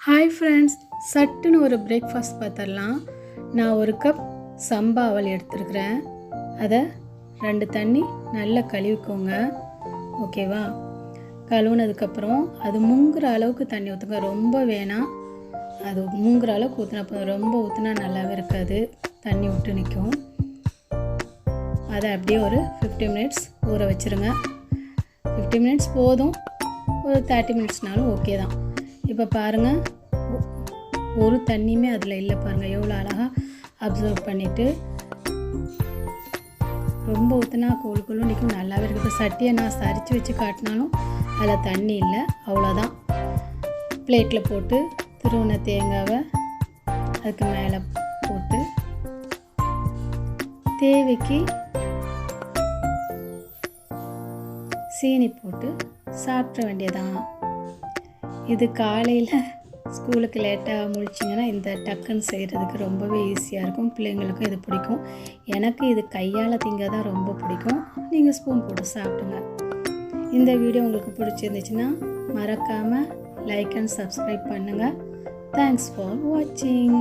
Hi friends, சட்டுன்னு ஒரு breakfast பார்த்துடலாம். நான் ஒரு கப் சம்பா அவல் எடுத்துருக்கிறேன். அதை 2 தண்ணி நல்லா கழுவிக்கோங்க. ஓகேவா? கழுவுனதுக்கப்புறம் அது முங்குற அளவுக்கு தண்ணி ஊற்றுங்க. ரொம்ப வேணாம், அது முங்குற அளவுக்கு ஊற்றினா போதும். ரொம்ப ஊற்றினா நல்லாவே இருக்காது, தண்ணி விட்டு நிற்கும். அதை அப்படியே ஒரு 15 மினிட்ஸ் ஊற வச்சுருங்க. 15 மினிட்ஸ் போதும், ஒரு 30 மினிட்ஸ்னாலும் ஓகே தான். இப்போ பாருங்கள், ஒரு தண்ணியுமே அதில் இல்லை. பாருங்கள் எவ்வளோ அழகாக அப்சர்வ் பண்ணிவிட்டு. ரொம்ப ஊற்றினா கோழு நிற்கும், நல்லாவே இருக்குது. இப்போ சட்டியை நான் சரித்து வச்சு காட்டினாலும் அதில் தண்ணி இல்லை, அவ்வளோதான். பிளேட்டில் போட்டு துருவின தேங்காவை அதுக்கு மேலே போட்டு தேவைக்கு சீனி போட்டு சாப்பிட வேண்டியதான். இது காலையில் ஸ்கூலுக்கு லேட்டாக முழிச்சிங்கன்னா இந்த டக்குன்னு செய்கிறதுக்கு ரொம்பவே ஈஸியாக இருக்கும். பிள்ளைங்களுக்கும் இது பிடிக்கும். எனக்கு இது கையால் திங்க தான் ரொம்ப பிடிக்கும். நீங்கள் ஸ்பூன் போட்டு சாப்பிடுங்க. இந்த வீடியோ உங்களுக்கு பிடிச்சிருந்துச்சுன்னா மறக்காமல் லைக் அண்ட் சப்ஸ்கிரைப் பண்ணுங்கள். தேங்க்ஸ் ஃபார் வாட்சிங்.